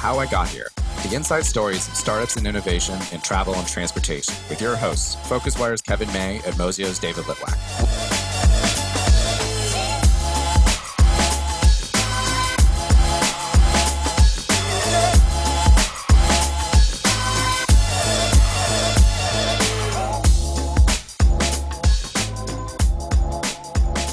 How I Got Here, the inside stories of startups and innovation in travel and transportation, with your hosts, PhocusWire's Kevin May and Mozio's David Litwak.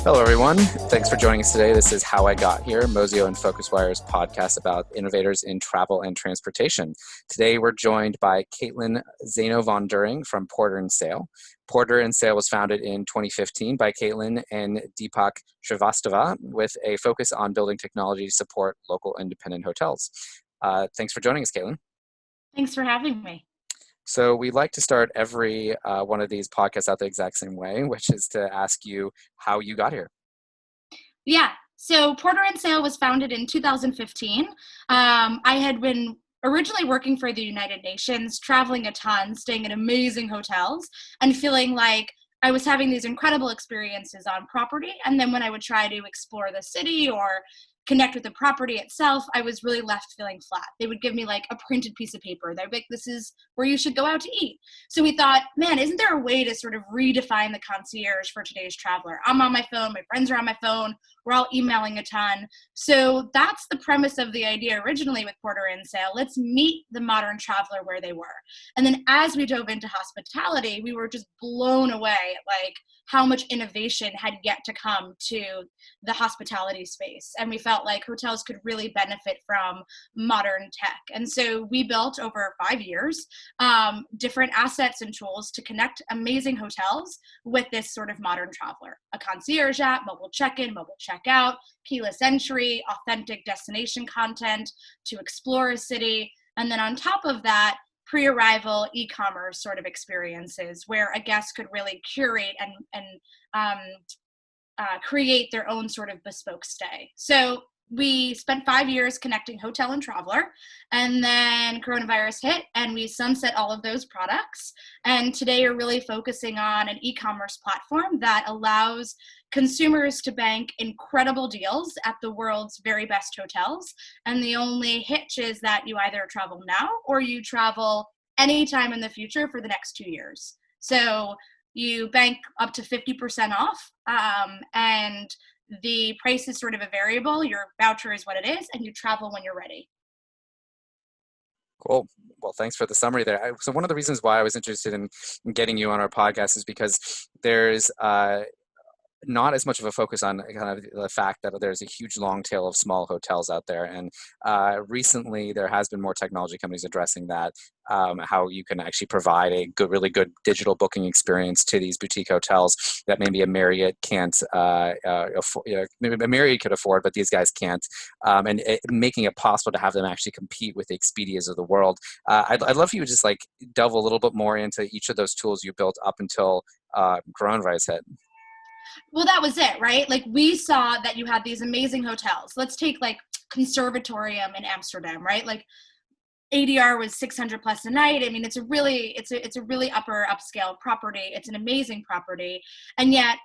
Hello, everyone. Thanks for joining us today. This is How I Got Here, Mozio and PhocusWire's podcast about innovators in travel and transportation. Today, we're joined by Caitlin Zaino von During from Porter & Sale. Porter & Sale was founded in 2015 by Caitlin and Litwak with a focus on building technology to support local independent hotels. Thanks for joining us, Caitlin. Thanks for having me. So we like to start every one of these podcasts out the exact same way, which is to ask you how you got here. Yeah, so Porter & Sale was founded in 2015. I had been originally working for the United Nations, traveling a ton, staying in amazing hotels, and feeling like I was having these incredible experiences on property. And then when I would try to explore the city or connect with the property itself, I was really left feeling flat. They would give me like a printed piece of paper. They're like, this is where you should go out to eat. So we thought, man, isn't there a way to sort of redefine the concierge for today's traveler? I'm on my phone, my friends are on my phone, we're all emailing a ton. So that's the premise of the idea originally with Porter & Sale. Let's meet the modern traveler where they were. And then as we dove into hospitality, we were just blown away at like how much innovation had yet to come to the hospitality space. And we felt like hotels could really benefit from modern tech. And so we built over 5 years different assets and tools to connect amazing hotels with this sort of modern traveler. A concierge app, mobile check-in, mobile check-out, keyless entry, authentic destination content to explore a city. And then on top of that, pre-arrival e-commerce sort of experiences where a guest could really curate and create their own sort of bespoke stay. So we spent 5 years connecting hotel and traveler, and then coronavirus hit and we sunset all of those products. And today we're really focusing on an e-commerce platform that allows consumers to bank incredible deals at the world's very best hotels. And the only hitch is that you either travel now or you travel anytime in the future for the next 2 years. So you bank up to 50% off, and the price is sort of a variable. Your voucher is what it is, and you travel when you're ready. Cool. Well, thanks for the summary there. So one of the reasons why I was interested in getting you on our podcast is because there's not as much of a focus on kind of the fact that there's a huge long tail of small hotels out there. And recently there has been more technology companies addressing that, how you can actually provide a really good digital booking experience to these boutique hotels that maybe a Marriott can't afford, maybe a Marriott could afford, but these guys can't, and making it possible to have them actually compete with the Expedias of the world. I'd love for you to just like delve a little bit more into each of those tools you built up until coronavirus hit. Well, that was it, right? Like we saw that you had these amazing hotels. Let's take like Conservatorium in Amsterdam, right? Like ADR was 600 plus a night. I mean, it's a really upper upscale property. It's an amazing property. And yet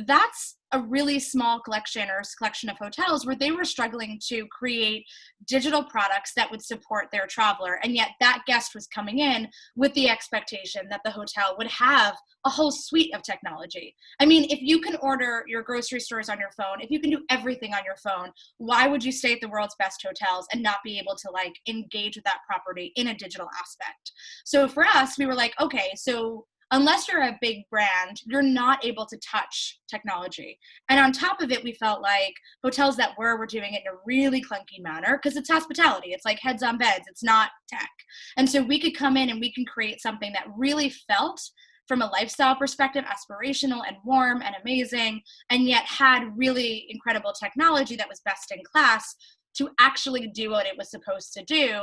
that's a really small collection of hotels where they were struggling to create digital products that would support their traveler. And yet that guest was coming in with the expectation that the hotel would have a whole suite of technology. I mean, if you can order your grocery stores on your phone, if you can do everything on your phone, why would you stay at the world's best hotels and not be able to like engage with that property in a digital aspect? So for us, we were like, okay, so unless you're a big brand, you're not able to touch technology. And on top of it, we felt like hotels that were doing it in a really clunky manner because it's hospitality. It's like heads on beds. It's not tech. And so we could come in and we can create something that really felt from a lifestyle perspective, aspirational and warm and amazing, and yet had really incredible technology that was best in class to actually do what it was supposed to do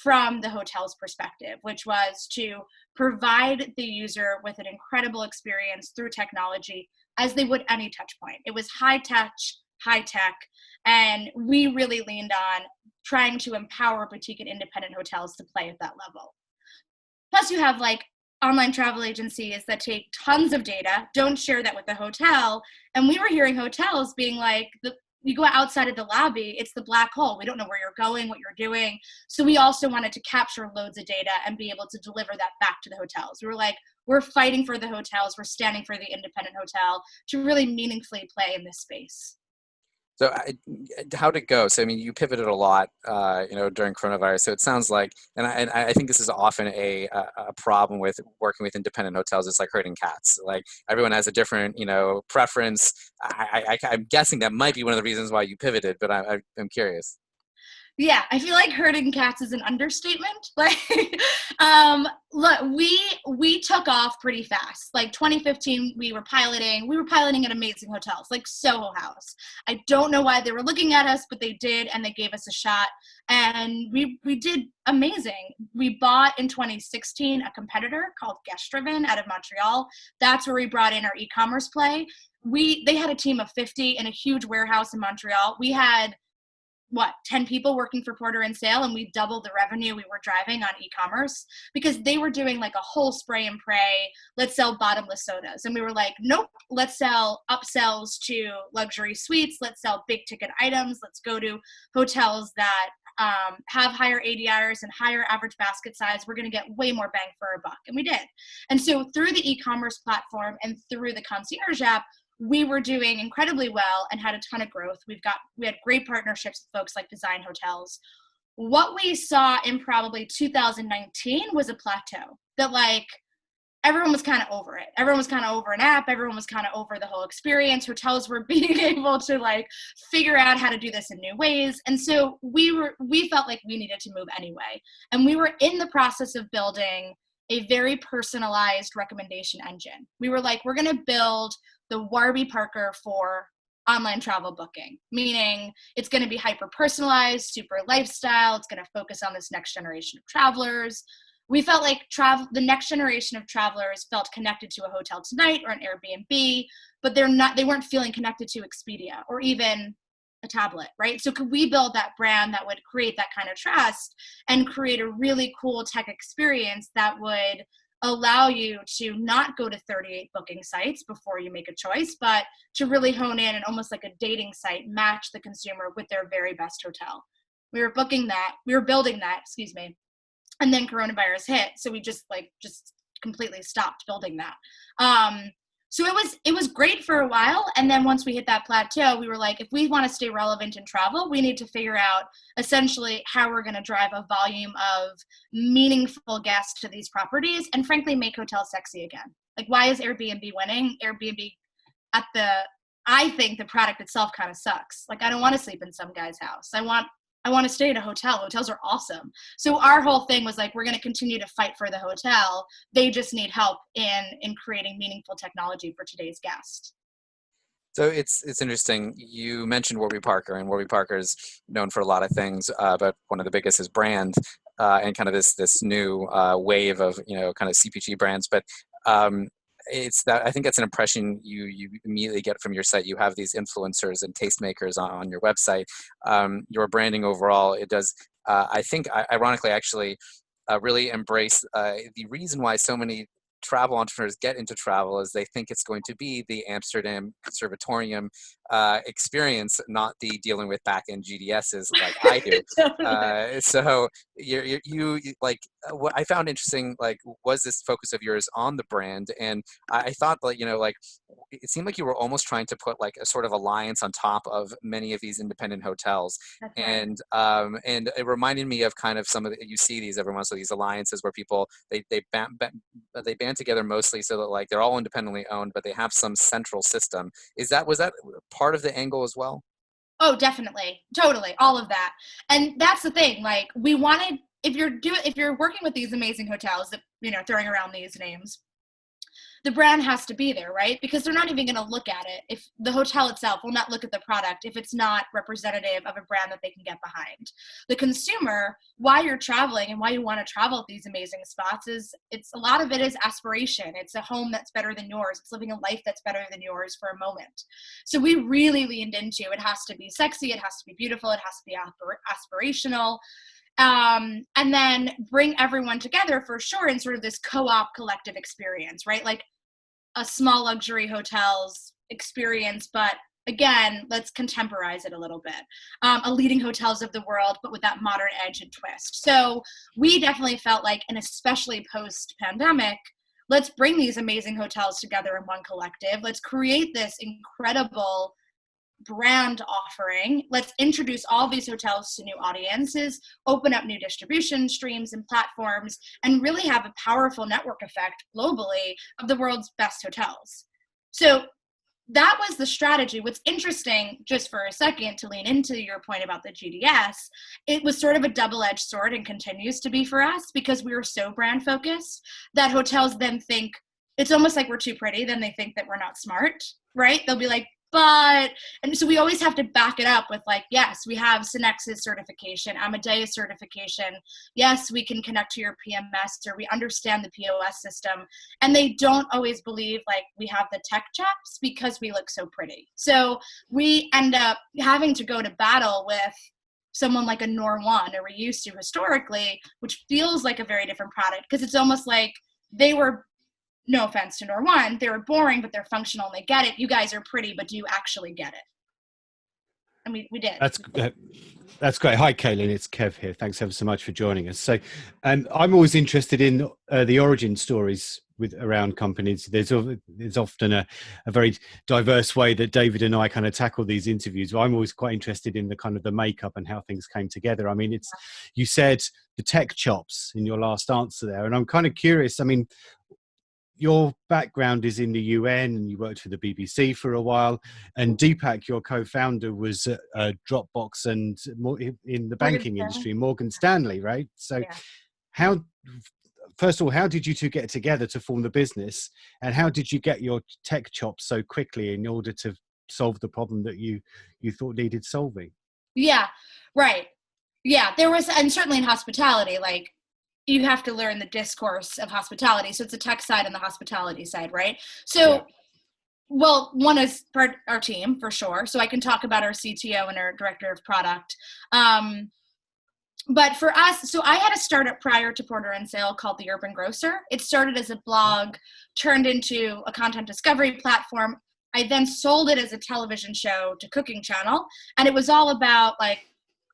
from the hotel's perspective, which was to provide the user with an incredible experience through technology as they would any touch point. It was high touch, high tech, and we really leaned on trying to empower boutique and independent hotels to play at that level. Plus you have like online travel agencies that take tons of data, don't share that with the hotel. And we were hearing hotels being like, you go outside of the lobby, it's the black hole. We don't know where you're going, what you're doing. So we also wanted to capture loads of data and be able to deliver that back to the hotels. We were like, we're fighting for the hotels. We're standing for the independent hotel to really meaningfully play in this space. So how'd it go? So, I mean, you pivoted a lot, during coronavirus. So it sounds like, and I think this is often a problem with working with independent hotels. It's like herding cats. Like everyone has a different, preference. I'm guessing that might be one of the reasons why you pivoted, but I'm curious. Yeah, I feel like herding cats is an understatement. Like, look, we took off pretty fast. Like 2015, we were piloting at amazing hotels, like Soho House. I don't know why they were looking at us, but they did, and they gave us a shot. And we did amazing. We bought in 2016 a competitor called Guest Driven out of Montreal. That's where we brought in our e-commerce play. They had a team of 50 in a huge warehouse in Montreal. We had 10 people working for Porter and Sale, and we doubled the revenue we were driving on e-commerce because they were doing like a whole spray and pray. Let's sell bottomless sodas. And we were like, nope, let's sell upsells to luxury suites. Let's sell big ticket items. Let's go to hotels that have higher ADRs and higher average basket size. We're going to get way more bang for our buck. And we did. And so through the e-commerce platform and through the concierge app, we were doing incredibly well and had a ton of growth. We had great partnerships with folks like Design Hotels. What we saw in probably 2019 was a plateau that like everyone was kind of over it. Everyone was kind of over an app. Everyone was kind of over the whole experience. Hotels were being able to like figure out how to do this in new ways. And so we felt like we needed to move anyway. And we were in the process of building a very personalized recommendation engine. We were like, we're going to build the Warby Parker for online travel booking, meaning it's going to be hyper personalized, super lifestyle. It's going to focus on this next generation of travelers. We felt like the next generation of travelers felt connected to a hotel tonight or an Airbnb, but they weren't feeling connected to Expedia or even a tablet, right? So could we build that brand that would create that kind of trust and create a really cool tech experience that would allow you to not go to 38 booking sites before you make a choice, but to really hone in and almost like a dating site, match the consumer with their very best hotel. We were building that, and then coronavirus hit. So we just completely stopped building that. So it was great for a while. And then once we hit that plateau, we were like, if we want to stay relevant in travel, we need to figure out essentially how we're going to drive a volume of meaningful guests to these properties and frankly, make hotels sexy again. Like, why is Airbnb winning? Airbnb I think the product itself kind of sucks. Like, I don't want to sleep in some guy's house. I want to stay in a hotel. Hotels are awesome. So our whole thing was like, we're going to continue to fight for the hotel. They just need help in creating meaningful technology for today's guest. So it's interesting. You mentioned Warby Parker, and Warby Parker is known for a lot of things, but one of the biggest is brand, and kind of this new wave of kind of CPG brands. But it's that I think that's an impression you immediately get from your site. You have these influencers and tastemakers on your website. Your branding overall, it does. I think, ironically, actually, really embrace the reason why so many travel entrepreneurs get into travel is they think it's going to be the Amsterdam Conservatorium experience, not the dealing with back-end GDSs like I do. Totally. So you like what I found interesting, like, was this focus of yours on the brand, and I thought like like it seemed like you were almost trying to put like a sort of alliance on top of many of these independent hotels. That's right. And it reminded me of kind of some of you see these every once in a while, these alliances where people they band together mostly so that like they're all independently owned, but they have some central system. Was that part of the angle as well? Oh, definitely. Totally. All of that. And that's the thing. Like, we wanted, if you're working with these amazing hotels that, throwing around these names, the brand has to be there, right? Because they're not even going to look at it. If the hotel itself will not look at the product if it's not representative of a brand that they can get behind. The consumer, why you're traveling and why you want to travel at these amazing spots it's a lot of it is aspiration. It's a home that's better than yours. It's living a life that's better than yours for a moment. So we really leaned into it has to be sexy. It has to be beautiful. It has to be aspirational. And then bring everyone together for sure in sort of this co-op collective experience, right? Like a small luxury hotels experience, but again, let's contemporize it a little bit. A leading hotels of the world, but with that modern edge and twist. So we definitely felt like, and especially post-pandemic, let's bring these amazing hotels together in one collective. Let's create this incredible brand offering. Let's introduce all these hotels to new audiences, open up new distribution streams and platforms, and really have a powerful network effect globally of the world's best hotels. So that was the strategy. What's interesting, just for a second, to lean into your point about the GDS, it was sort of a double-edged sword and continues to be for us because we were so brand focused that hotels then think it's almost like we're too pretty. Then they think that we're not smart, right? They'll be like, and so we always have to back it up with like, yes, we have Synex's certification, Amadeus certification. Yes, we can connect to your PMS, or we understand the POS system. And they don't always believe like we have the tech chops because we look so pretty. So we end up having to go to battle with someone like a Nor1, or we used to historically, which feels like a very different product because it's almost like they were, no offense to Nor1, they were boring, but they're functional and they get it. You guys are pretty, but do you actually get it? And we did. That's great. Hi, Caitlin. It's Kev here. Thanks ever so much for joining us. So, I'm always interested in the origin stories around companies. There's often a very diverse way that David and I kind of tackle these interviews. I'm always quite interested in the kind of the makeup and how things came together. I mean, you said the tech chops in your last answer there, and I'm kind of curious. I mean, your background is in the UN and you worked for the BBC for a while, and Deepak, your co-founder, was at Dropbox and in the banking industry, Morgan Stanley, right? So yeah. First of all, how did you two get together to form the business, and how did you get your tech chops so quickly in order to solve the problem that you thought needed solving? Yeah, right. Yeah, there was, and certainly in hospitality, like, you have to learn the discourse of hospitality. So it's the tech side and the hospitality side, right? So, yeah. Well, one is our team for sure. So I can talk about our CTO and our director of product. But for us, so I had a startup prior to Porter and Sale called The Urban Grocer. It started as a blog, turned into a content discovery platform. I then sold it as a television show to Cooking Channel. And it was all about like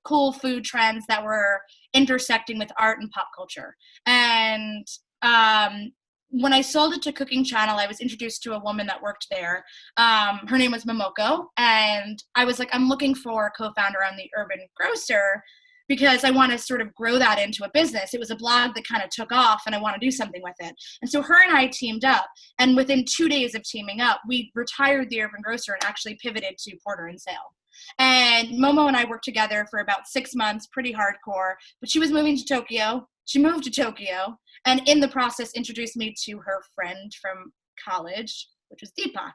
cool food trends that were intersecting with art and pop culture. And when I sold it to Cooking Channel, I was introduced to a woman that worked there. Her name was Momoko. And I was like, I'm looking for a co-founder on The Urban Grocer because I want to sort of grow that into a business. It was a blog that kind of took off and I want to do something with it. And so her and I teamed up. And within 2 days of teaming up, we retired The Urban Grocer and actually pivoted to Porter and Sale. And Momo and I worked together for about 6 months, pretty hardcore, but she was moving to Tokyo. She moved to Tokyo and in the process introduced me to her friend from college, which was Deepak.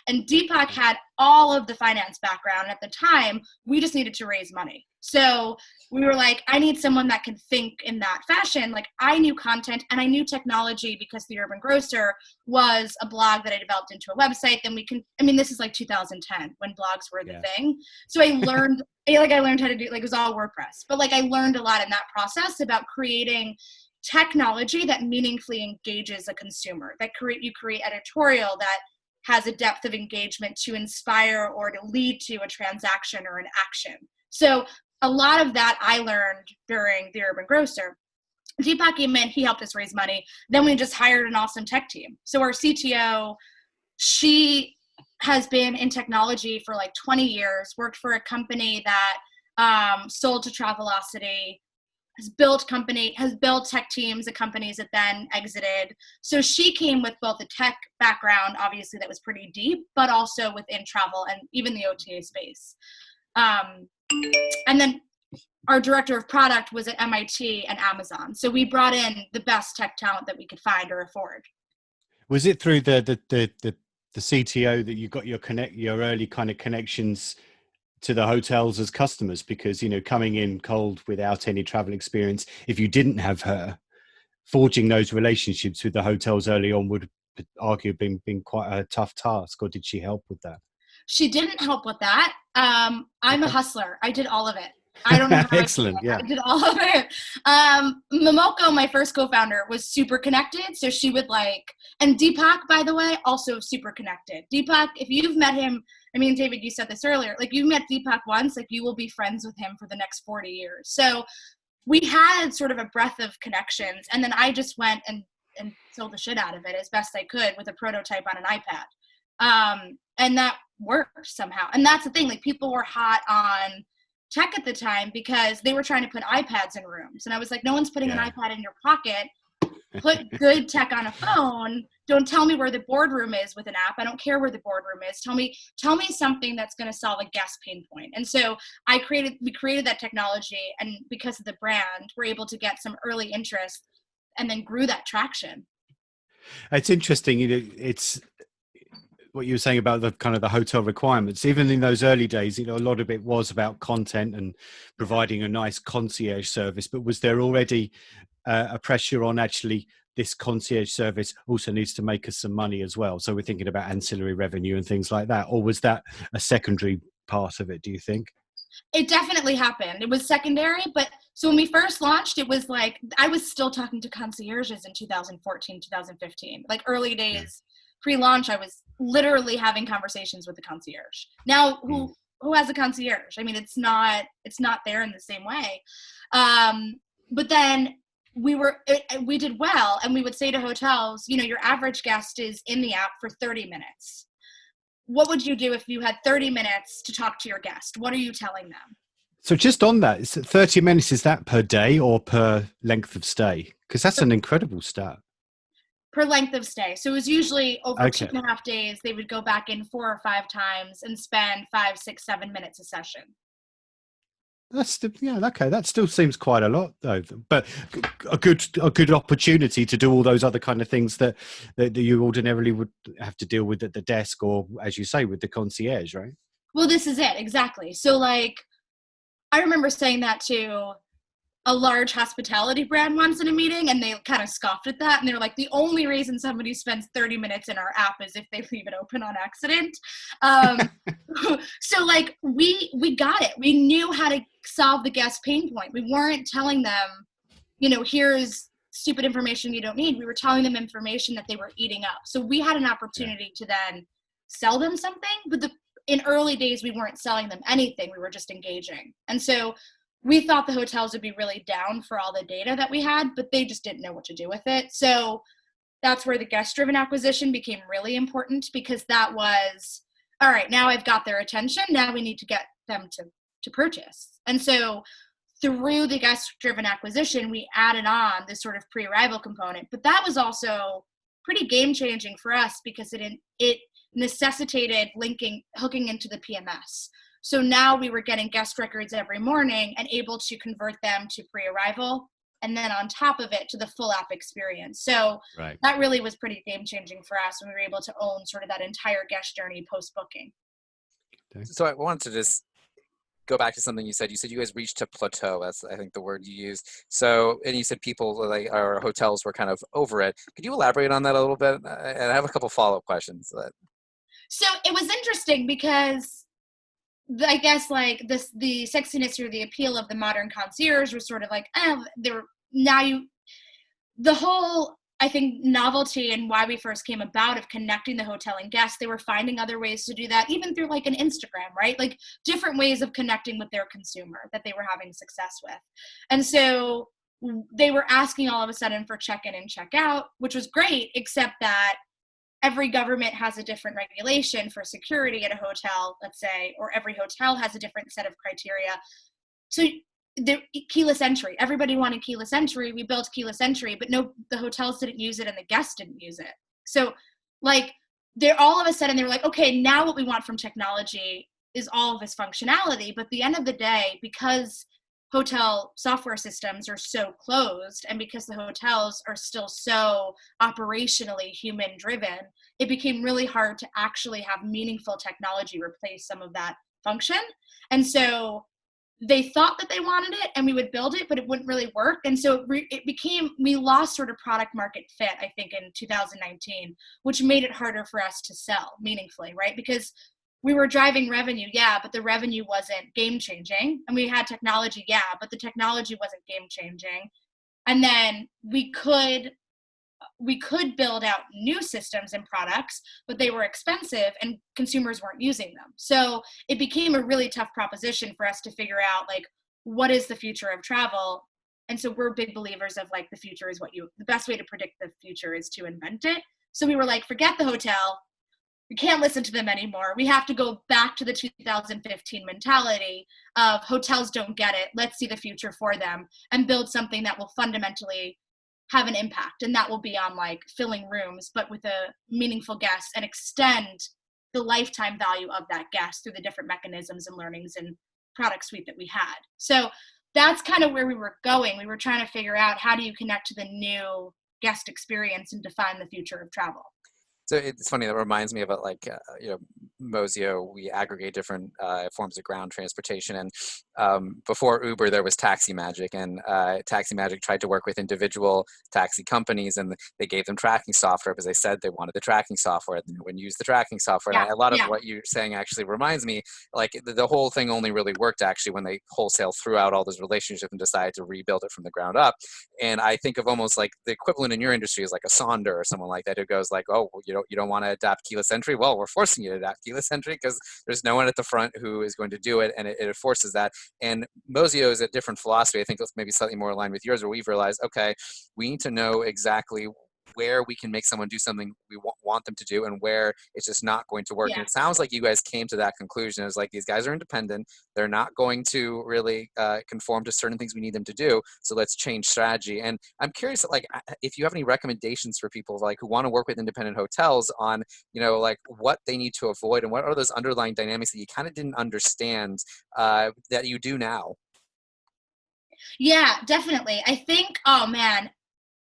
And Deepak had all of the finance background. And at the time, we just needed to raise money. So we were like, I need someone that can think in that fashion. Like I knew content and I knew technology because The Urban Grocer was a blog that I developed into a website. Then this is like 2010 when blogs were the thing. So I learned, I learned how to do, like it was all WordPress, but like I learned a lot in that process about creating technology that meaningfully engages a consumer, that you create editorial that has a depth of engagement to inspire or to lead to a transaction or an action. So a lot of that I learned during The Urban Grocer. Deepak came in, he helped us raise money. Then we just hired an awesome tech team. So our CTO, she has been in technology for like 20 years, worked for a company that sold to Travelocity, has built tech teams at companies that then exited. So she came with both a tech background, obviously that was pretty deep, but also within travel and even the OTA space. And then our director of product was at MIT and Amazon. So we brought in the best tech talent that we could find or afford. Was it through the CTO that you got your early kind of connections to the hotels as customers? Because, coming in cold without any travel experience, if you didn't have her, forging those relationships with the hotels early on would arguably been quite a tough task. Or did she help with that? She didn't help with that. I'm a hustler. I did all of it. I don't know how I did Excellent. it. Yeah. I did all of it. Momoko, my first co-founder, was super connected. So she would and Deepak, by the way, also super connected. Deepak, if you've met him, I mean, David, you said this earlier, you met Deepak once, you will be friends with him for the next 40 years. So we had sort of a breadth of connections. And then I just went and sold the shit out of it as best I could with a prototype on an iPad. And that worked somehow. And that's the thing, people were hot on tech at the time because they were trying to put iPads in rooms. And I was like, no one's putting an iPad in your pocket. Put good tech on a phone. Don't tell me where the boardroom is with an app. I don't care where the boardroom is. Tell me something that's going to solve a guest pain point. And so we created that technology, and because of the brand, we're able to get some early interest and then grew that traction. It's interesting. It's what you were saying about the kind of the hotel requirements. Even in those early days, a lot of it was about content and providing a nice concierge service. But was there already a pressure on actually this concierge service also needs to make us some money as well? So we're thinking about ancillary revenue and things like that. Or was that a secondary part of it, do you think? It definitely happened. It was secondary, but so when we first launched, it was I was still talking to concierges in 2014, 2015, early days. Pre-launch, I was literally having conversations with the concierge. Now, who has a concierge? I mean, it's not there in the same way. But then we did well, and we would say to hotels, your average guest is in the app for 30 minutes. What would you do if you had 30 minutes to talk to your guest? What are you telling them? So just on that, is 30 minutes, is that per day or per length of stay? Because that's an incredible stat. Per length of stay. So it was usually over 2.5 days. They would go back in 4 or 5 times and spend 5, 6, 7 minutes a session. That still seems quite a lot though, but a good opportunity to do all those other kind of things that you ordinarily would have to deal with at the desk, or as you say, with the concierge, right? Well, this is it, exactly. So I remember saying that to a large hospitality brand once in a meeting, and they kind of scoffed at that, and they were like, the only reason somebody spends 30 minutes in our app is if they leave it open on accident. So we got it. We knew how to solve the guest pain point. We weren't telling them, here's stupid information you don't need. We were telling them information that they were eating up. So we had an opportunity to then sell them something, but in early days, we weren't selling them anything. We were just engaging. And so we thought the hotels would be really down for all the data that we had, but they just didn't know what to do with it. So that's where the guest-driven acquisition became really important, because that was, all right, now I've got their attention. Now we need to get them to purchase. And so through the guest-driven acquisition, we added on this sort of pre-arrival component. But that was also pretty game-changing for us, because it necessitated hooking into the PMS. So now we were getting guest records every morning and able to convert them to pre-arrival, and then on top of it to the full app experience. So that really was pretty game-changing for us when we were able to own sort of that entire guest journey post-booking. So I wanted to just go back to something you said. You said you guys reached a plateau. That's, I think, the word you used. So, and you said people, our hotels were kind of over it. Could you elaborate on that a little bit? And I have a couple follow-up questions. So it was interesting because I guess the sexiness or the appeal of the modern concierge was sort of the whole, I think, novelty and why we first came about of connecting the hotel and guests. They were finding other ways to do that, even through an Instagram, right? Different ways of connecting with their consumer that they were having success with. And so they were asking all of a sudden for check-in and check-out, which was great, except that every government has a different regulation for security at a hotel, let's say, or every hotel has a different set of criteria. So keyless entry, everybody wanted keyless entry. We built keyless entry, but the hotels didn't use it and the guests didn't use it. So they're all of a sudden they were like, okay, now what we want from technology is all of this functionality. But at the end of the day, because hotel software systems are so closed, and because the hotels are still so operationally human driven, it became really hard to actually have meaningful technology replace some of that function. And so they thought that they wanted it and we would build it, but it wouldn't really work. And so we lost sort of product market fit, I think, in 2019, which made it harder for us to sell meaningfully, right? Because we were driving revenue, yeah, but the revenue wasn't game changing. And we had technology, yeah, but the technology wasn't game changing. And then we could build out new systems and products, but they were expensive and consumers weren't using them. So it became a really tough proposition for us to figure out, like, what is the future of travel? And so we're big believers of, like, the best way to predict the future is to invent it. So we were like, forget the hotel. We can't listen to them anymore. We have to go back to the 2015 mentality of hotels don't get it. Let's see the future for them and build something that will fundamentally have an impact. And that will be on, like, filling rooms, but with a meaningful guest, and extend the lifetime value of that guest through the different mechanisms and learnings and product suite that we had. So that's kind of where we were going. We were trying to figure out, how do you connect to the new guest experience and define the future of travel? So it's funny, that reminds me of Mozio. We aggregate different forms of ground transportation, and before Uber there was Taxi Magic, and Taxi Magic tried to work with individual taxi companies, and they gave them tracking software because they said they wanted the tracking software, and they wouldn't use the tracking software. Yeah, And a lot of yeah. what you're saying actually reminds me, like, the whole thing only really worked actually when they wholesale threw out all those relationships and decided to rebuild it from the ground up. And I think of almost like the equivalent in your industry is like a Sonder or someone like that, who goes like, oh, well, you don't want to adapt keyless entry. Well, we're forcing you to adapt keyless entry because there's no one at the front who is going to do it, and it forces that. And Mozio is a different philosophy. I think it's maybe slightly more aligned with yours, where we've realized, okay, we need to know exactly where we can make someone do something we want them to do, and where it's just not going to work. Yeah. And it sounds like you guys came to that conclusion. It was like, these guys are independent. They're not going to really conform to certain things we need them to do. So let's change strategy. And I'm curious, like, if you have any recommendations for people like who want to work with independent hotels on, like, what they need to avoid, and what are those underlying dynamics that you kind of didn't understand that you do now? Yeah, definitely. I think, oh man,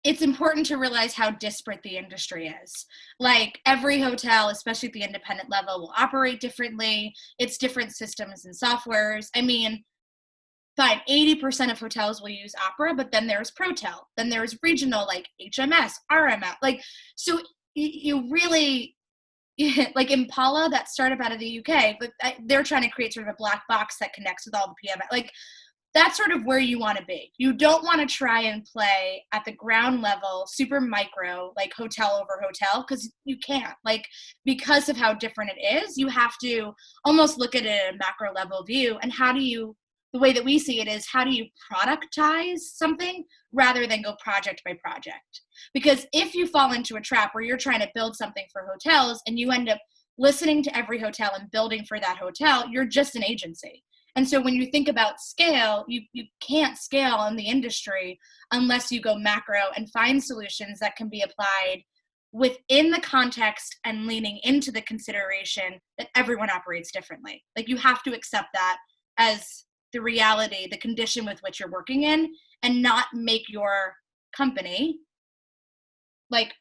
it's important to realize how disparate the industry is. Like, every hotel, especially at the independent level, will operate differently. It's different systems and softwares. I mean, fine, 80% of hotels will use Opera, but then there's ProTel. Then there's regional, like HMS, RMS. Like, so you really, like Impala, that startup out of the UK, but they're trying to create sort of a black box that connects with all the PM. Like, that's sort of where you want to be. You don't want to try and play at the ground level, super micro, like hotel over hotel, because you can't. Like, because of how different it is, you have to almost look at it at a macro level view. And the way that we see it is, how do you productize something rather than go project by project? Because if you fall into a trap where you're trying to build something for hotels and you end up listening to every hotel and building for that hotel, you're just an agency. And so when you think about scale, you can't scale in the industry unless you go macro and find solutions that can be applied within the context and leaning into the consideration that everyone operates differently. Like, you have to accept that as the reality, the condition with which you're working in, and not make your company, like,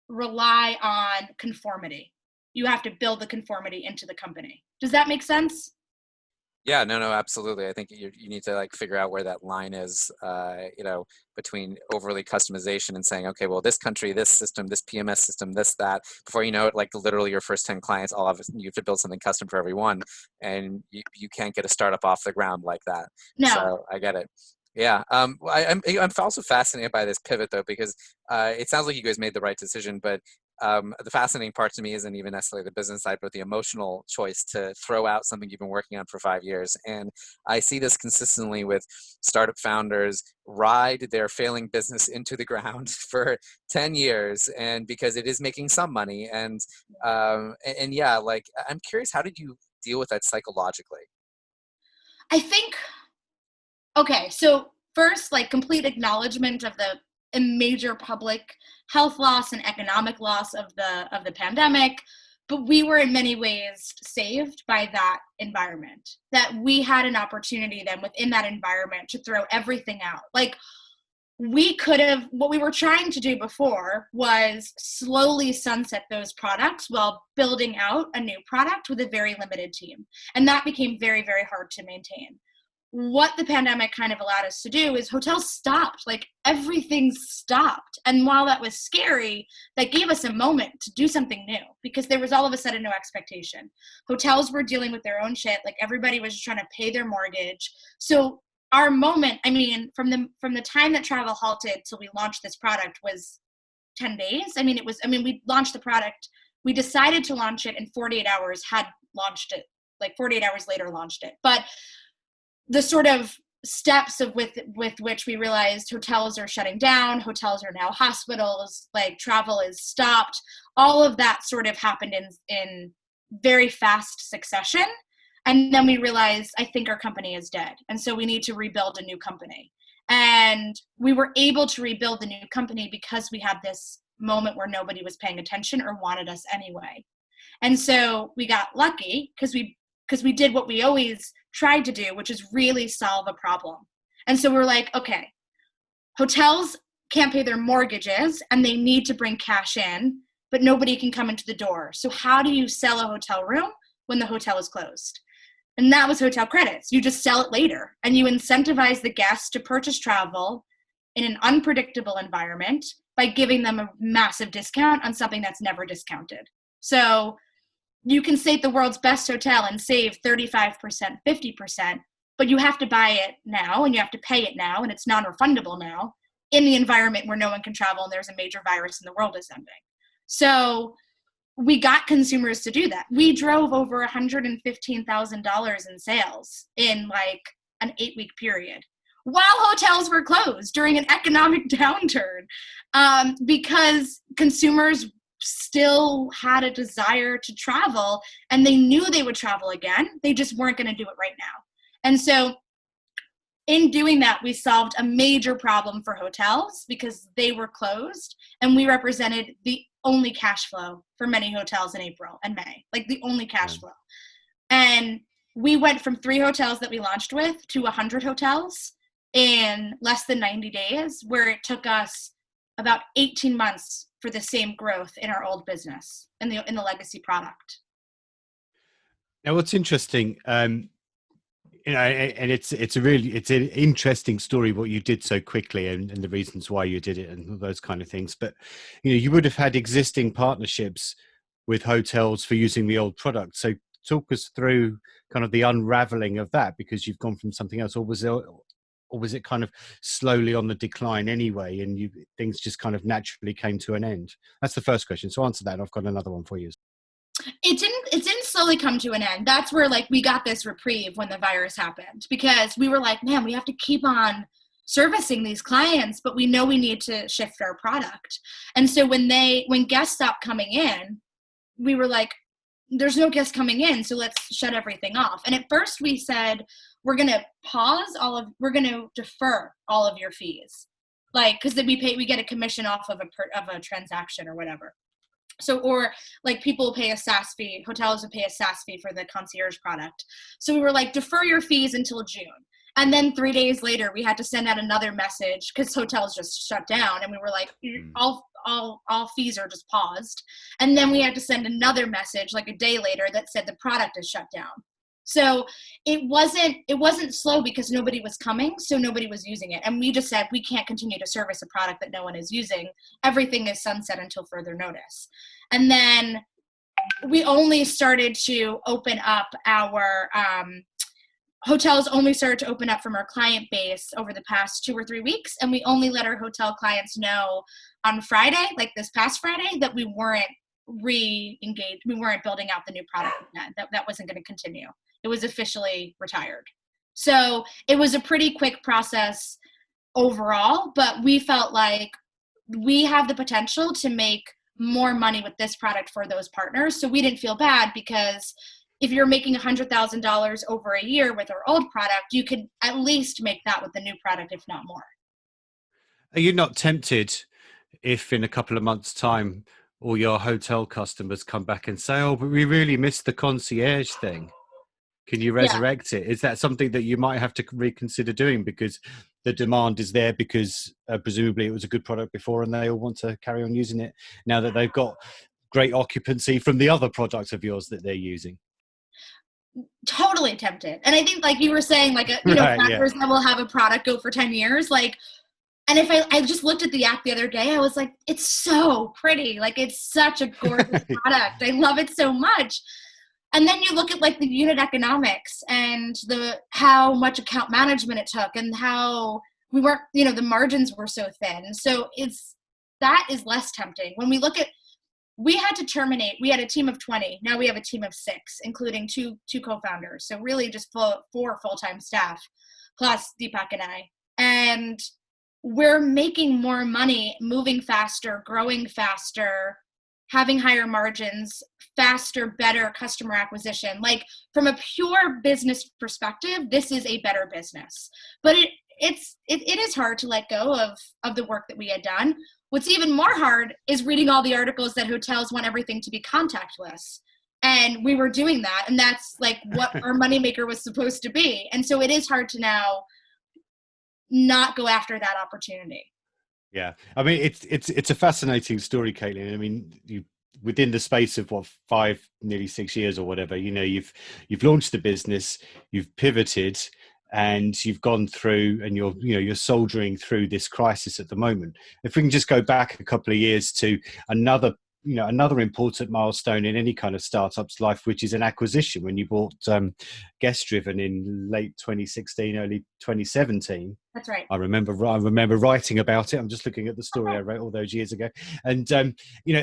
rely on conformity. You have to build the conformity into the company. Does that make sense? Yeah, no, absolutely. I think you need to, like, figure out where that line is, between overly customization and saying, okay, well, this country, this system, this PMS system, this, that, before you know it, like, literally your first 10 clients, all of it, you have to build something custom for everyone, and you can't get a startup off the ground like that. No. So I get it. Yeah. I'm also fascinated by this pivot, though, because it sounds like you guys made the right decision, but the fascinating part to me isn't even necessarily the business side, but the emotional choice to throw out something you've been working on for 5 years. And I see this consistently with startup founders ride their failing business into the ground for 10 years, and because it is making some money. And yeah, like, I'm curious, how did you deal with that psychologically? I think, okay, so first, like, complete acknowledgement of the major public health loss and economic loss of the pandemic, but we were in many ways saved by that environment. That we had an opportunity then within that environment to throw everything out. Like, we could have, what we were trying to do before was slowly sunset those products while building out a new product with a very limited team. And that became very, very hard to maintain. what the pandemic kind of allowed us to do is hotels stopped, like everything stopped. And while that was scary, that gave us a moment to do something new, because there was all of a sudden no expectation. Hotels were dealing with their own shit. Like everybody was just trying to pay their mortgage. So our moment, I mean, from the time that travel halted till we launched this product was 10 days. We launched the product. We decided to launch it in 48 hours, had launched it, like 48 hours later launched it. But the sort of steps of with which we realized hotels are shutting down, hotels are now hospitals, like travel is stopped, all of that sort of happened in very fast succession. And then we realized, I think our company is dead. And so we need to rebuild a new company. And we were able to rebuild the new company because we had this moment where nobody was paying attention or wanted us anyway. And so we got lucky because we did what we always tried to do, which is really solve a problem. And so we're like, okay, hotels can't pay their mortgages and they need to bring cash in, but nobody can come into the door. So how do you sell a hotel room when the hotel is closed? And that was hotel credits. You just sell it later and you incentivize the guests to purchase travel in an unpredictable environment by giving them a massive discount on something that's never discounted. So you can stay at the world's best hotel and save 35%, 50%, but you have to buy it now and you have to pay it now and it's non-refundable now in the environment where no one can travel and there's a major virus and the world is ending. So we got consumers to do that. We drove over $115,000 in sales in like an 8-week period while hotels were closed during an economic downturn, because consumers still had a desire to travel and they knew they would travel again. They just weren't going to do it right now. And so in doing that, we solved a major problem for hotels because they were closed and we represented the only cash flow for many hotels in April and May, like the only cash flow. And we went from 3 hotels that we launched with to 100 hotels in less than 90 days, where it took us about 18 months for the same growth in our old business in the legacy product. Now, what's interesting, and it's an interesting story what you did so quickly and the reasons why you did it and those kind of things. But you would have had existing partnerships with hotels for using the old product. So talk us through kind of the unraveling of that, because you've gone from something else, or was it kind of slowly on the decline anyway, and things just kind of naturally came to an end? That's the first question. So answer that, and I've got another one for you. It didn't slowly come to an end. That's where like we got this reprieve when the virus happened, because we were like, man, we have to keep on servicing these clients, but we know we need to shift our product. And so when guests stopped coming in, we were like, there's no guests coming in, so let's shut everything off. And at first we said, we're going to defer all of your fees. Like, cause we get a commission off of a transaction or whatever. So, or like people will pay a SaaS fee, hotels would pay a SaaS fee for the concierge product. So we were like, defer your fees until June. And then 3 days later, we had to send out another message because hotels just shut down. And we were like, all fees are just paused. And then we had to send another message like a day later that said the product is shut down. So it wasn't slow because nobody was coming, so nobody was using it. And we just said, we can't continue to service a product that no one is using. Everything is sunset until further notice. And then we only started to open up our hotels only started to open up from our client base over the past 2 or 3 weeks. And we only let our hotel clients know on Friday, like this past Friday, that we weren't re-engaged. We weren't building out the new product again. That wasn't going to continue. It was officially retired. So it was a pretty quick process overall, but we felt like we have the potential to make more money with this product for those partners. So we didn't feel bad, because if you're making $100,000 over a year with our old product, you could at least make that with the new product, if not more. Are you not tempted if in a couple of months' time all your hotel customers come back and say, oh, but we really missed the concierge thing? Can you resurrect it? Is that something that you might have to reconsider doing because the demand is there, because presumably it was a good product before and they all want to carry on using it now that they've got great occupancy from the other products of yours that they're using? Totally tempted. And I think, like you were saying, like, Right, yeah. founders that will have a product go for 10 years, like, and if I just looked at the app the other day, I was like, it's so pretty. Like, it's such a gorgeous product. I love it so much. And then you look at like the unit economics and how much account management it took and how we weren't, the margins were so thin. So that is less tempting. When we look at, we had to terminate, we had a team of 20. Now we have a team of 6, including two co-founders. So really just 4 full-time staff, plus Deepak and I. And we're making more money, moving faster, growing faster, having higher margins, faster, better customer acquisition. Like, from a pure business perspective, this is a better business. But it is hard to let go of the work that we had done. What's even more hard is reading all the articles that hotels want everything to be contactless. And we were doing that. And that's like what our moneymaker was supposed to be. And so it is hard to now not go after that opportunity. Yeah, I mean, it's a fascinating story, Caitlin. I mean, within the space of 5, nearly 6 years or whatever, you've launched the business, you've pivoted, and you've gone through, and you're soldiering through this crisis at the moment. If we can just go back a couple of years to another important milestone in any kind of startup's life, which is an acquisition, when you bought Guest Driven in late 2016, early 2017. That's right. I remember writing about it. I'm just looking at the story I wrote all those years ago. And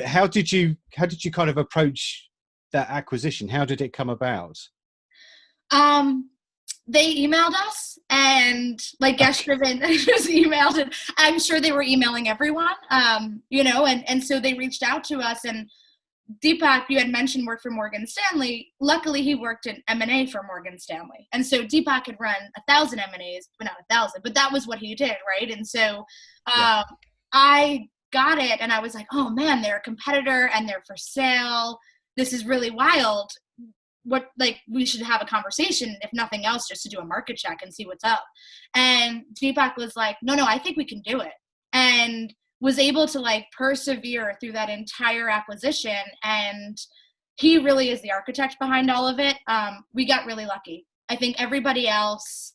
how did you kind of approach that acquisition? How did it come about? They emailed us, and like Guest Driven just emailed, and I'm sure they were emailing everyone, and so they reached out to us. And Deepak, you had mentioned, worked for Morgan Stanley. Luckily, he worked in M&A for Morgan Stanley. And so Deepak had run 1,000 M&As, well, not 1,000, but that was what he did, right? And so I got it, and I was like, oh man, they're a competitor and they're for sale. This is really wild. We should have a conversation, if nothing else, just to do a market check and see what's up. And Deepak was like, no, I think we can do it. And was able to like persevere through that entire acquisition. And he really is the architect behind all of it. We got really lucky. I think everybody else,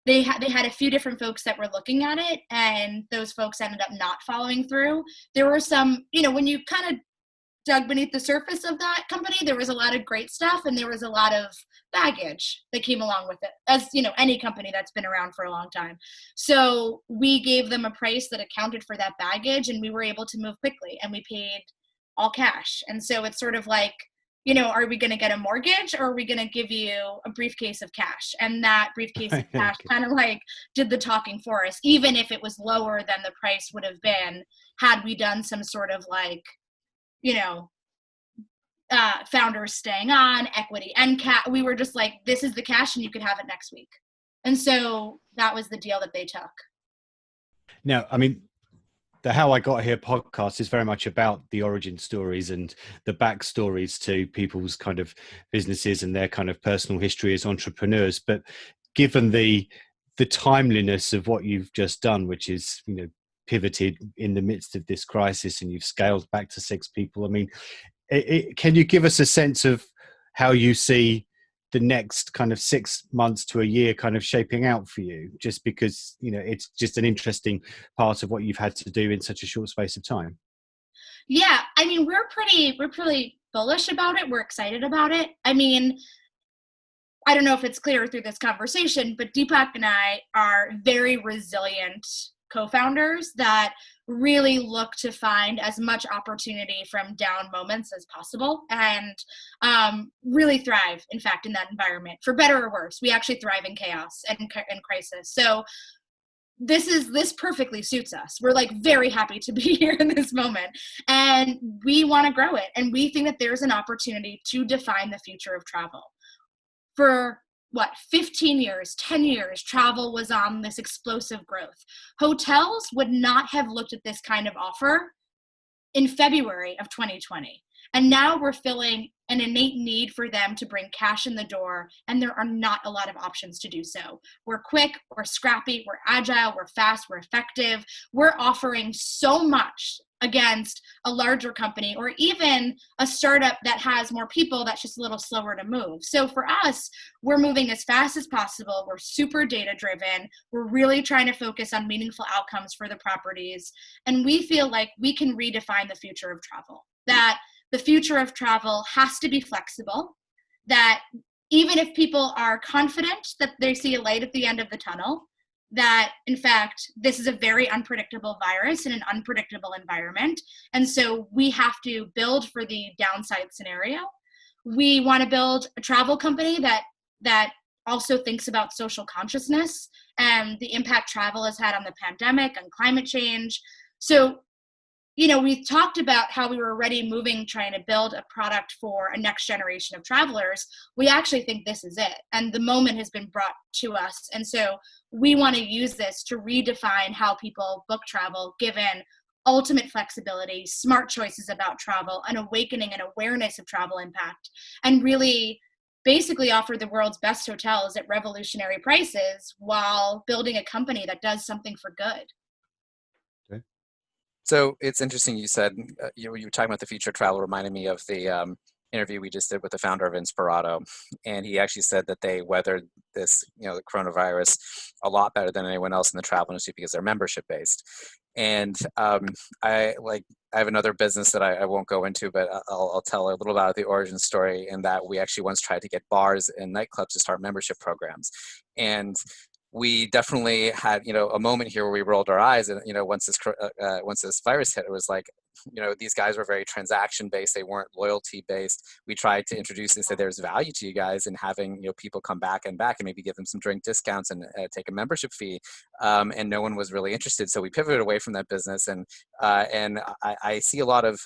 they had a few different folks that were looking at it, and those folks ended up not following through. There were some, when you kind of dug beneath the surface of that company, there was a lot of great stuff, and there was a lot of baggage that came along with it, as any company that's been around for a long time. So we gave them a price that accounted for that baggage, and we were able to move quickly, and we paid all cash. And so it's sort of like, are we going to get a mortgage, or are we going to give you a briefcase of cash? And that briefcase of cash kind of like did the talking for us, even if it was lower than the price would have been had we done some sort of like, founders staying on, equity, and we were just like, this is the cash and you could have it next week. And so that was the deal that they took. Now, I mean, the How I Got Here podcast is very much about the origin stories and the backstories to people's kind of businesses and their kind of personal history as entrepreneurs. But given the timeliness of what you've just done, which is, pivoted in the midst of this crisis, and you've scaled back to 6 people. I mean, can you give us a sense of how you see the next kind of 6 months to a year kind of shaping out for you? Just because, it's just an interesting part of what you've had to do in such a short space of time. Yeah. I mean, we're pretty bullish about it. We're excited about it. I mean, I don't know if it's clear through this conversation, but Deepak and I are very resilient co-founders that really look to find as much opportunity from down moments as possible, and really thrive, in fact, in that environment. For better or worse, we actually thrive in chaos and crisis. So this perfectly suits us. We're like very happy to be here in this moment, and we want to grow it. And we think that there's an opportunity to define the future of travel. For 15 years, 10 years, travel was on this explosive growth. Hotels would not have looked at this kind of offer in February of 2020. And now we're filling an innate need for them to bring cash in the door, and there are not a lot of options to do so. We're quick, we're scrappy, we're agile, we're fast, we're effective. We're offering so much against a larger company or even a startup that has more people that's just a little slower to move. So for us, we're moving as fast as possible. We're super data driven. We're really trying to focus on meaningful outcomes for the properties. And we feel like we can redefine the future of travel, that the future of travel has to be flexible, that even if people are confident that they see a light at the end of the tunnel, that in fact, this is a very unpredictable virus in an unpredictable environment. And so we have to build for the downside scenario. We want to build a travel company that also thinks about social consciousness and the impact travel has had on the pandemic and climate change. So, we talked about how we were already trying to build a product for a next generation of travelers. We actually think this is it. And the moment has been brought to us. And so we want to use this to redefine how people book travel, given ultimate flexibility, smart choices about travel, an awakening and awareness of travel impact, and really basically offer the world's best hotels at revolutionary prices while building a company that does something for good. So it's interesting you said, you were talking about the future of travel, reminded me of the interview we just did with the founder of Inspirato. And he actually said that they weathered this, the coronavirus a lot better than anyone else in the travel industry because they're membership based. And I have another business that I won't go into, but I'll tell a little about the origin story, in that we actually once tried to get bars and nightclubs to start membership programs. And we definitely had, a moment here where we rolled our eyes, and once this virus hit, it was like, these guys were very transaction based. They weren't loyalty based. We tried to introduce and say there's value to you guys in having people come back and maybe give them some drink discounts and take a membership fee, and no one was really interested. So we pivoted away from that business, and I see a lot of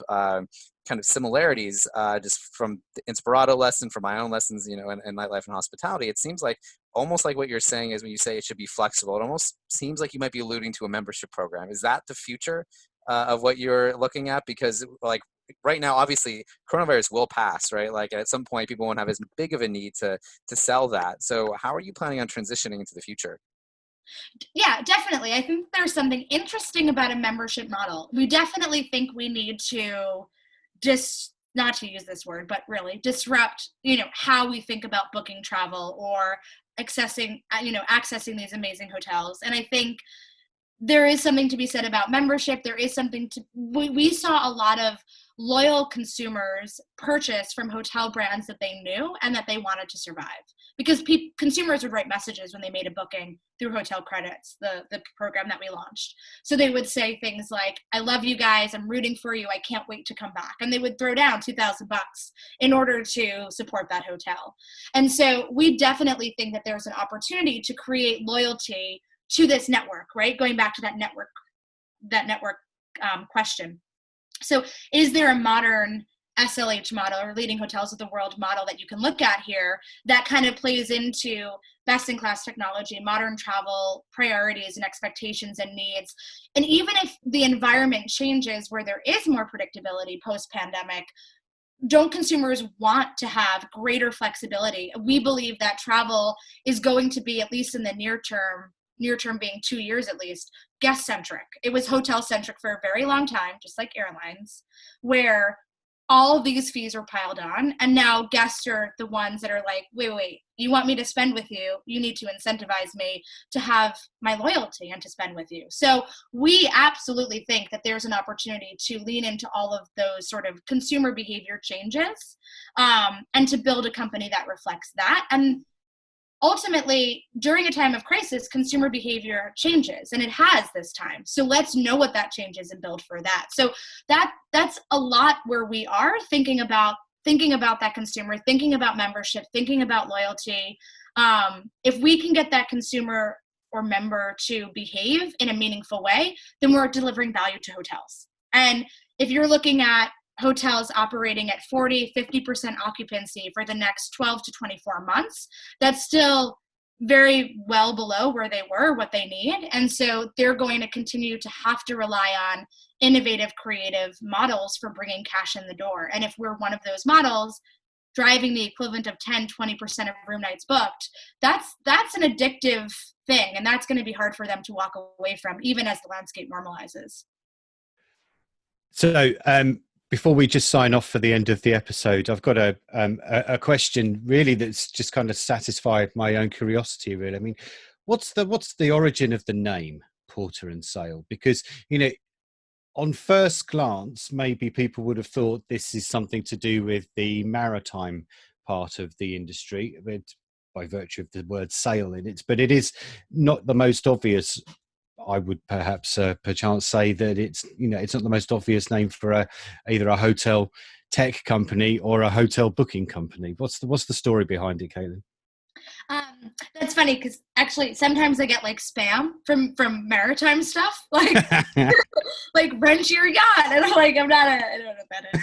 kind of similarities just from the Inspirato lesson, from my own lessons, in nightlife and hospitality. It seems like almost like what you're saying is when you say it should be flexible, it almost seems like you might be alluding to a membership program. Is that the future of what you're looking at? Because like right now, obviously coronavirus will pass, right? Like at some point people won't have as big of a need to sell that. So how are you planning on transitioning into the future? Yeah, definitely. I think there's something interesting about a membership model. We definitely think we need to not to use this word, but really disrupt, how we think about booking travel or accessing these amazing hotels. And I think there is something to be said about membership. There is something we saw a lot of loyal consumers purchase from hotel brands that they knew and that they wanted to survive, because consumers would write messages when they made a booking through Hotel Credits, the program that we launched. So they would say things like, I love you guys, I'm rooting for you, I can't wait to come back. And they would throw down $2,000 in order to support that hotel. And so we definitely think that there's an opportunity to create loyalty to this network, right? Going back to that network question. So is there a modern SLH model or leading hotels of the world model that you can look at here that kind of plays into best-in-class technology, modern travel priorities and expectations and needs? And even if the environment changes where there is more predictability post-pandemic, don't consumers want to have greater flexibility? We believe that travel is going to be, at least in the near term being 2 years at least, guest-centric. It was hotel-centric for a very long time, just like airlines, where all of these fees are piled on, and now guests are the ones that are like, wait, you want me to spend with you? You need to incentivize me to have my loyalty and to spend with you. So we absolutely think that there's an opportunity to lean into all of those sort of consumer behavior changes, and to build a company that reflects that. And ultimately, during a time of crisis, consumer behavior changes, and it has this time. So let's know what that changes and build for that. So that's a lot where we are thinking about that consumer, thinking about membership, thinking about loyalty. If we can get that consumer or member to behave in a meaningful way, then we're delivering value to hotels. And if you're looking at hotels operating at 40, 50% occupancy for the next 12 to 24 months, that's still very well below where they were, what they need. And so they're going to continue to have to rely on innovative, creative models for bringing cash in the door. And if we're one of those models driving the equivalent of 10, 20% of room nights booked, that's an addictive thing. And that's going to be hard for them to walk away from, even as the landscape normalizes. So before we just sign off for the end of the episode, I've got a question really that's just kind of satisfied my own curiosity, really. I mean, what's the origin of the name Porter and Sale? Because, you know, on first glance, maybe people would have thought this is something to do with the maritime part of the industry, by virtue of the word sail in it, but it is not the most obvious. I would perhaps perchance say that it's not the most obvious name for either a hotel tech company or a hotel booking company. What's the story behind it, Caitlin? That's funny because actually sometimes I get like spam from maritime stuff, like like rent your yacht, and I'm like, I don't know what that is.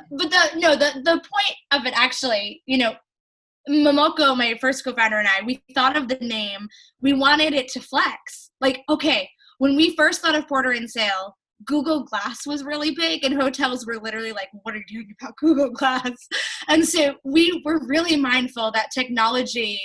But the point of it actually, you know, Momoko, my first co-founder, and I, we thought of the name. We wanted it to flex. Like, okay, when we first thought of Porter and Sale, Google Glass was really big, and hotels were literally like, what are you doing about Google Glass? And so we were really mindful that technology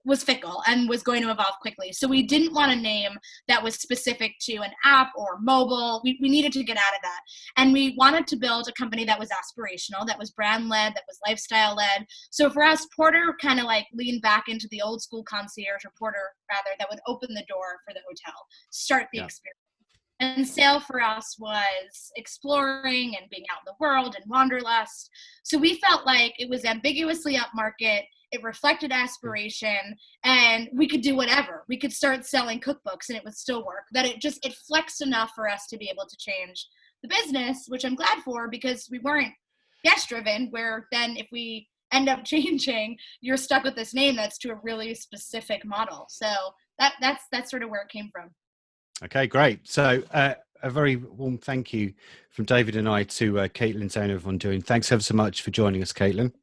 was fickle and was going to evolve quickly. So we didn't want a name that was specific to an app or mobile. We needed to get out of that. And we wanted to build a company that was aspirational, that was brand-led, that was lifestyle-led. So for us, Porter kind of like leaned back into the old school concierge, or porter rather, that would open the door for the hotel, start the experience. And Sale for us was exploring and being out in the world and wanderlust. So we felt like it was ambiguously upmarket. It reflected aspiration, and we could do whatever. We could start selling cookbooks and it would still work. That it flexed enough for us to be able to change the business, which I'm glad for, because we weren't guest driven, where then if we end up changing, you're stuck with this name that's to a really specific model. So that's sort of where it came from. Okay, great. So a very warm thank you from David and I to Caitlin Zaino von During. Thanks ever so much for joining us, Caitlin.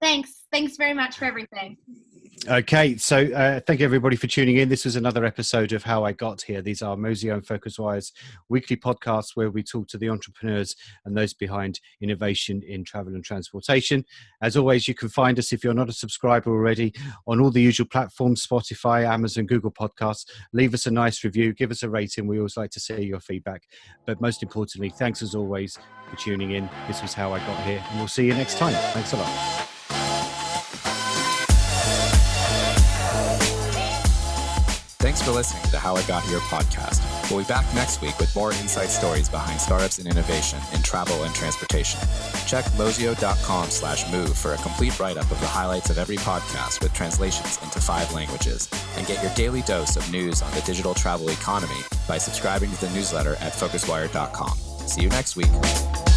Thanks very much for everything. Okay, so thank you everybody for tuning in. This was another episode of How I Got Here. These are Mozio and PhocusWire's weekly podcasts where we talk to the entrepreneurs and those behind innovation in travel and transportation. As always, you can find us, if you're not a subscriber already, on all the usual platforms: Spotify, Amazon, Google Podcasts. Leave us a nice review, give us a rating. We always like to see your feedback. But most importantly, thanks as always for tuning in. This was How I Got Here, and we'll see you next time. Thanks a lot. Thanks for listening to the How I Got Here podcast. We'll be back next week with more insight stories behind startups and innovation in travel and transportation. Check mozio.com/move for a complete write-up of the highlights of every podcast with translations into 5 languages. And get your daily dose of news on the digital travel economy by subscribing to the newsletter at PhocusWire.com. See you next week.